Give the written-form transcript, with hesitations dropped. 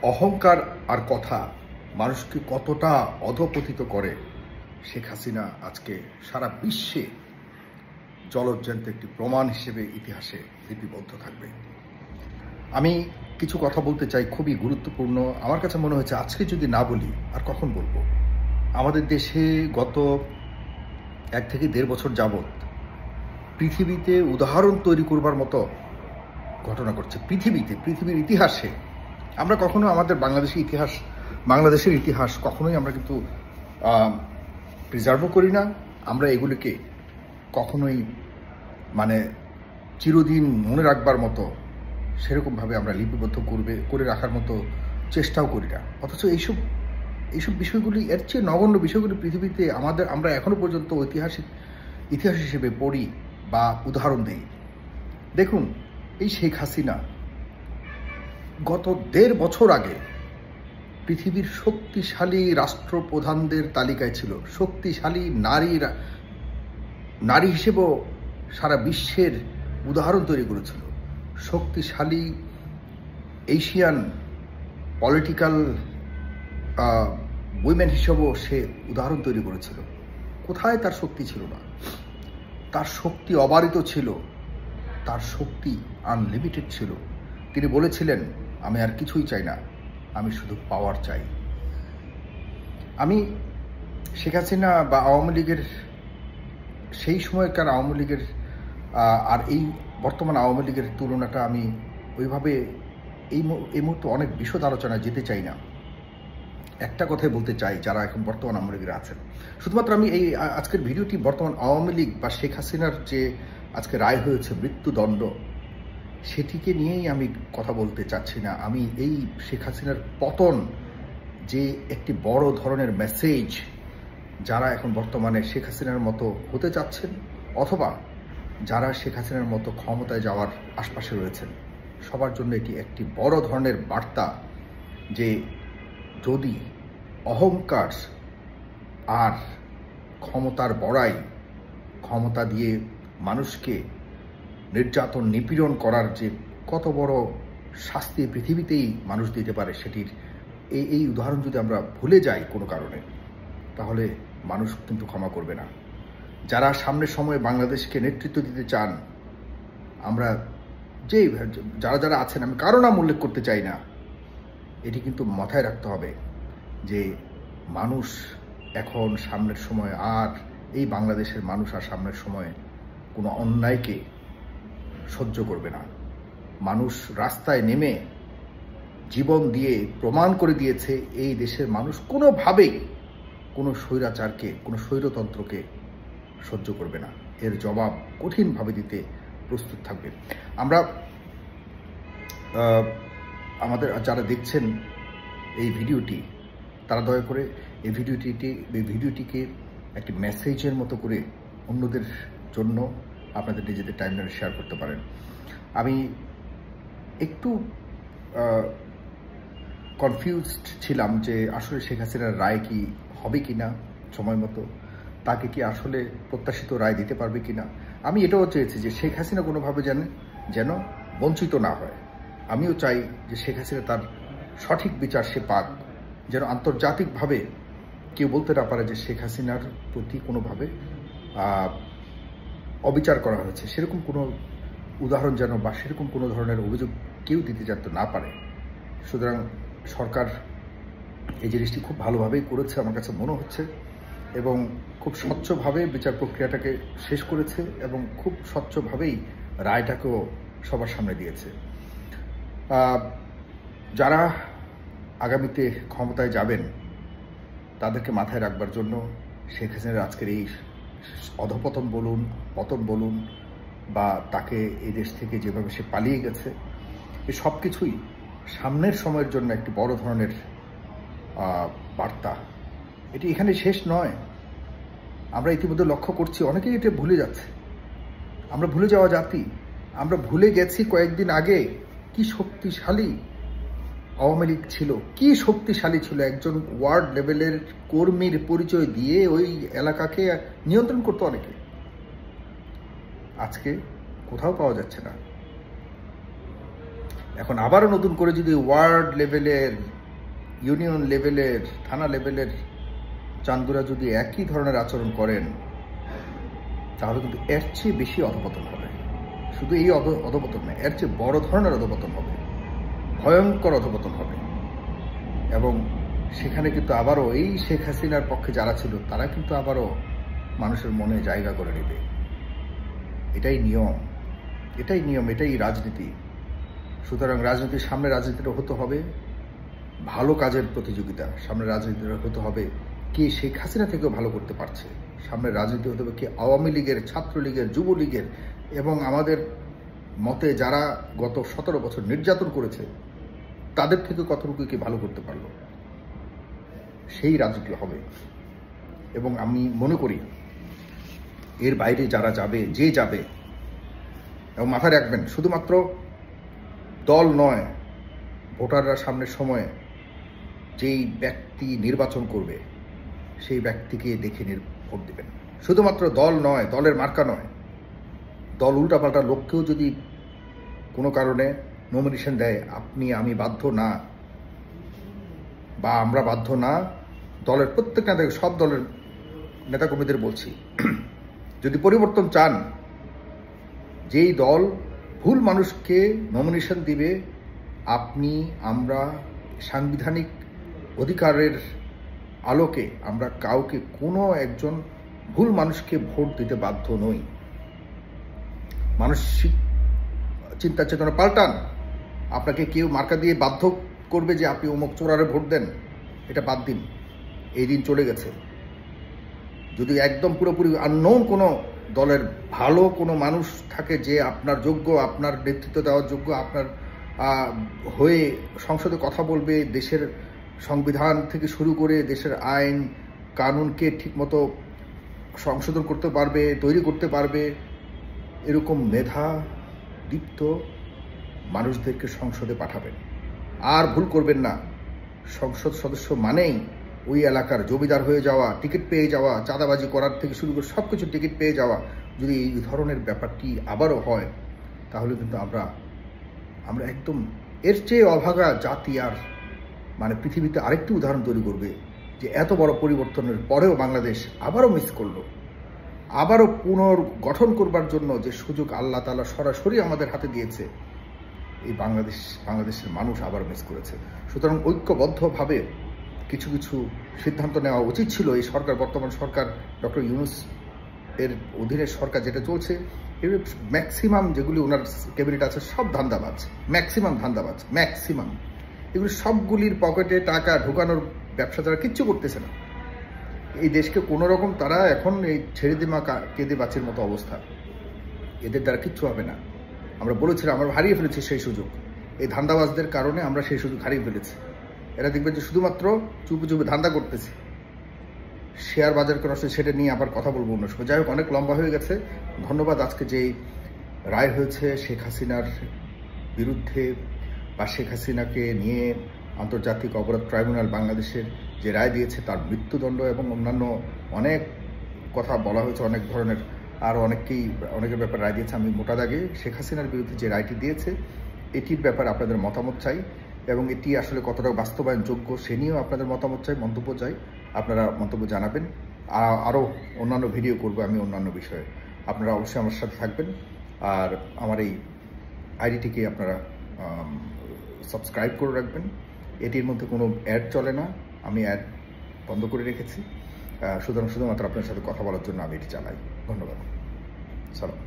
অহংকার আর কথা মানুষকে কতটা অধঃপতিত করে শেখ হাসিনা আজকে সারা বিশ্বে জলজ্যান্ত একটি প্রমাণ হিসেবে ইতিহাসে লিপিবদ্ধ থাকবে। আমি কিছু কথা বলতে চাই, খুবই গুরুত্বপূর্ণ। আমার কাছে মনে হচ্ছে আজকে যদি না বলি আর কখন বলবো। আমাদের দেশে গত 1 থেকে 1.5 বছর যাবৎ পৃথিবীতে উদাহরণ তৈরি করবার মতো ঘটনা ঘটছে। পৃথিবীর ইতিহাসে আমরা কখনো আমাদের বাংলাদেশের ইতিহাস কখনোই আমরা কিন্তু প্রিজার্ভও করি না। আমরা এগুলিকে কখনোই চিরদিন মনে রাখবার মতো সেরকমভাবে আমরা লিপিবদ্ধ করে রাখার মতো চেষ্টাও করি না। অথচ এইসব বিষয়গুলি, এর চেয়ে নগণ্য বিষয়গুলি পৃথিবীতে আমরা এখনো পর্যন্ত ইতিহাস হিসেবে পড়ি বা উদাহরণ দিই। দেখুন, এই শেখ হাসিনা গত 1.5 বছর আগে পৃথিবীর শক্তিশালী রাষ্ট্রপ্রধানদের তালিকায় ছিল। শক্তিশালী নারী হিসেবেও সারা বিশ্বের উদাহরণ তৈরি করেছিল। শক্তিশালী এশিয়ান পলিটিক্যাল উইমেন হিসেবেও সে উদাহরণ তৈরি করেছিল। কোথায় তার শক্তি ছিল না? তার শক্তি অবারিত ছিল, তার শক্তি আনলিমিটেড ছিল। তিনি বলেছিলেন, আমি আর কিছুই চাই না, আমি শুধু পাওয়ার চাই। আমি শেখ হাসিনা বা আওয়ামী লীগের, সেই সময়কার আওয়ামী লীগের আর এই বর্তমান আওয়ামী লীগের তুলনাটা আমি ওইভাবে এই মুহূর্তে অনেক বিশদ আলোচনায় যেতে চাই না। একটা কথাই বলতে চাই, যারা এখন বর্তমান আওয়ামী লীগের আছেন, শুধুমাত্র আমি এই আজকের ভিডিওটি বর্তমান আওয়ামী লীগ বা শেখ হাসিনার যে আজকে রায় হয়েছে মৃত্যুদণ্ড, সেটিকে নিয়েই আমি কথা বলতে চাচ্ছি না। আমি এই শেখ হাসিনার পতন যে একটি বড় ধরনের মেসেজ, যারা এখন বর্তমানে শেখ হাসিনার মতো হতে চাচ্ছেন অথবা যারা শেখ হাসিনার মতো ক্ষমতায় যাওয়ার আশপাশে রয়েছেন, সবার জন্য এটি একটি বড় ধরনের বার্তা যে যদি অহংকার আর ক্ষমতার বড়াই, ক্ষমতা দিয়ে মানুষকে নির্যাতন নিপীড়ন করার যে কত বড় শাস্তি পৃথিবীতেই মানুষ দিতে পারে, সেটির এই উদাহরণ যদি আমরা ভুলে যাই কোনো কারণে, তাহলে মানুষ কিন্তু ক্ষমা করবে না। যারা সামনের সময়ে বাংলাদেশকে নেতৃত্ব দিতে চান, আমরা যারা আছেন, আমি কারো নাম উল্লেখ করতে চাই না, এটি কিন্তু মাথায় রাখতে হবে যে মানুষ এখন সামনের সময় আর এই বাংলাদেশের মানুষ আর সামনের সময়ে কোনো অন্যায়কে সহ্য করবে না। মানুষ রাস্তায় নেমে জীবন দিয়ে প্রমাণ করে দিয়েছে এই দেশের মানুষ কোনোভাবেই কোনো স্বৈরাচারকে, কোনো স্বৈরতন্ত্রকে সহ্য করবে না। এর জবাব কঠিনভাবে দিতে প্রস্তুত থাকবে। আমরা আমাদের যারা দেখছেন এই ভিডিওটি, তারা দয়া করে এই ভিডিওটিকে একটি মেসেজের মতো করে অন্যদের জন্য আপনাদের নিজেদের টাইমলাইনে শেয়ার করতে পারেন। আমি একটু কনফিউজড ছিলাম যে আসলে শেখ হাসিনার রায় কি হবে কি না সময় মতো, তাকে কি আসলে প্রত্যাশিত রায় দিতে পারবে কি না। আমি এটাও চেয়েছি যে শেখ হাসিনা কোনোভাবে যেন বঞ্চিত না হয়। আমিও চাই যে শেখ হাসিনা তার সঠিক বিচার সে পাক, যেন আন্তর্জাতিকভাবে কেউ বলতে না পারে যে শেখ হাসিনার প্রতি কোনোভাবে অবিচার করা হয়েছে, সেরকম কোনো উদাহরণ যেন বা সেরকম কোনো ধরনের অভিযোগ কেউ দিতে যেতে না পারে। সুতরাং সরকার এই জিনিসটি খুব ভালোভাবেই করেছে আমার কাছে মনে হচ্ছে, এবং খুব স্বচ্ছভাবে বিচার প্রক্রিয়াটাকে শেষ করেছে এবং খুব স্বচ্ছভাবেই রায়টাকেও সবার সামনে দিয়েছে। যারা আগামীতে ক্ষমতায় যাবেন, তাদেরকে মাথায় রাখবার জন্য শেখ হাসিনার আজকের এই অধঃপতন বলুন, পতন বলুন, বা তাকে এই দেশ থেকে যেভাবে সে পালিয়ে গেছে, এই সব কিছুই সামনের সময়ের জন্য একটি বড় ধরনের বার্তা। এটি এখানে শেষ নয়। আমরা ইতিমধ্যে লক্ষ্য করছি অনেকেই এটা ভুলে যাচ্ছে। আমরা ভুলে যাওয়া জাতি। আমরা ভুলে গেছি কয়েকদিন আগে কি শক্তিশালী আওয়ামী লীগ ছিল, কি শক্তিশালী ছিল। একজন ওয়ার্ড লেভেলের কর্মীর পরিচয় দিয়ে ওই এলাকাকে নিয়ন্ত্রণ করতো অনেকে। আজকে কোথাও পাওয়া যাচ্ছে না। এখন আবারও নতুন করে যদি ওয়ার্ড লেভেলের, ইউনিয়ন লেভেলের, থানা লেভেলের চান্দুরা যদি একই ধরনের আচরণ করেন, তাহলে কিন্তু এর চেয়ে বেশি অধপতন হবে। শুধু এই অধপতন নয়, এর চেয়ে বড় ধরনের অধপতন হবে, ভয়ঙ্কর অধপতন হবে। এবং সেখানে কিন্তু আবারও এই শেখ হাসিনার পক্ষে যারা ছিল তারা কিন্তু আবারও মানুষের মনে জায়গা করে নেবে। এটাই নিয়ম, এটাই রাজনীতি। সুতরাং রাজনীতির সামনে রাজনীতিটা হতে হবে ভালো কাজের প্রতিযোগিতা, সামনে রাজনীতিটা হতে হবে কে শেখ হাসিনা থেকেও ভালো করতে পারছে, সামনে রাজনীতি হতে হবে কে আওয়ামী লীগের, ছাত্রলীগের, যুবলীগের এবং আমাদের মতে যারা গত 17 বছর নির্যাতন করেছে তাদের থেকে কতটুকু কে ভালো করতে পারলো, সেই রাজনীতি হবে। এবং আমি মনে করি এর বাইরে যারা যাবে, যে যাবে, এবং মাথায় রাখবেন শুধুমাত্র দল নয়, ভোটাররা সামনের সময়ে যেই ব্যক্তি নির্বাচন করবে সেই ব্যক্তিকে দেখে ভোট দেবেন। শুধুমাত্র দল নয়, দলের মার্কা নয়, দল উল্টাপাল্টা লোককেও যদি কোনো কারণে নমিনেশন দেয়, আপনি আমি বাধ্য না, বা আমরা বাধ্য না, দলের প্রত্যেক নেতাকে, সব দলের নেতাকর্মীদের বলছি, যদি পরিবর্তন চান, যেই দল ভুল মানুষকে নমিনেশন দিবে, আপনি আমরা সাংবিধানিক অধিকারের আলোকে আমরা কাউকে, কোনো একজন ভুল মানুষকে ভোট দিতে বাধ্য নই। মানসিক চিন্তা চেতনা পাল্টান। আপনাকে কেউ মার্কা দিয়ে বাধ্য করবে যে আপনি অমুক চোরারে ভোট দেন, এটা বাদ দিন, এই দিন চলে গেছে। যদি একদম পুরোপুরি আননোন কোনো দলের ভালো কোনো মানুষ থাকে যে আপনার যোগ্য, আপনার নেতৃত্ব দেওয়ার যোগ্য, আপনার হয়ে সংসদে কথা বলবে, দেশের সংবিধান থেকে শুরু করে দেশের আইন কানুনকে ঠিকমতো সংশোধন করতে পারবে, তৈরি করতে পারবে, এরকম মেধা দীপ্ত মানুষদেরকে সংসদে পাঠাবেন। আর ভুল করবেন না, সংসদ সদস্য মানেই ওই এলাকার জমিদার হয়ে যাওয়া, টিকিট পেয়ে যাওয়া, চাঁদাবাজি করার থেকে শুরু করে সব কিছু টিকিট পেয়ে যাওয়া। যদি এই ধরনের ব্যাপারটি আবারও হয়, তাহলে কিন্তু আমরা একদম এর চেয়ে অভাগা জাতি আর মানে পৃথিবীতে আরেকটি উদাহরণ তৈরি করবে যে এত বড় পরিবর্তনের পরেও বাংলাদেশ আবারও মিস করলো। আবারও পুনর্গঠন করবার জন্য যে সুযোগ আল্লাহ তাআলা সরাসরি আমাদের হাতে দিয়েছে, এই বাংলাদেশের মানুষ আবার মিস করেছে। সুতরাং ঐক্যবদ্ধভাবে কিছু কিছু সিদ্ধান্ত নেওয়া উচিত ছিল। এই সরকার, বর্তমান সরকার, ডক্টর ইউনূস এর অধীনে সরকার যেটা চলছে, এর ম্যাক্সিমাম যেগুলি ওনার ক্যাবিনেট আছে সব ধান্দাবাজ, ম্যাক্সিমাম এগুলি সবগুলির পকেটে টাকা ঢোকানোর ব্যবসা তারা কিচ্ছু করতেছে না। এই দেশকে কোনো রকম তারা এখন এই ছেড়ে দিমা কেঁদে বাঁচের মতো অবস্থা, এদের দ্বারা কিচ্ছু হবে না। আমরা বলেছিলাম, আমরা হারিয়ে ফেলেছি সেই সুযোগ। এই ধান্দাবাজদের কারণে আমরা সেই সুযোগ হারিয়ে ফেলেছি। এরা দেখবেন যে শুধুমাত্র চুপে চুপে ধান্দা করতেছে। শেয়ার বাজার কেন সেটা নিয়ে আবার কথা বলবো অন্য সময়। যাই হোক, অনেক লম্বা হয়ে গেছে। ধন্যবাদ। আজকে যে রায় হয়েছে শেখ হাসিনার বিরুদ্ধে বা শেখ হাসিনাকে নিয়ে আন্তর্জাতিক অপরাধ ট্রাইব্যুনাল বাংলাদেশের যে রায় দিয়েছে, তার মৃত্যুদণ্ড এবং অন্যান্য অনেক কথা বলা হয়েছে, অনেক ধরনের আরও অনেকের ব্যাপারে রায় দিয়েছে। আমি মোটা দাগে শেখ হাসিনার বিরুদ্ধে যে রায়টি দিয়েছে এটির ব্যাপারে আপনাদের মতামত চাই, এবং এটি আসলে কতটা বাস্তবায়নযোগ্য সে নিয়েও আপনাদের মতামত চাই, মন্তব্য চাই। আপনারা মন্তব্য জানাবেন। আরও অন্যান্য ভিডিও করব আমি অন্যান্য বিষয়ে। আপনারা অবশ্যই আমার সাথে থাকবেন। আর আমার এই আইডিটিকে আপনারা সাবস্ক্রাইব করে রাখবেন। এটির মধ্যে কোনো অ্যাড চলে না, আমি অ্যাড বন্ধ করে রেখেছি। সুতরাং শুধুমাত্র আপনার সাথে কথা বলার জন্য আমি এটি চালাই। ধন্যবাদ। সালাম।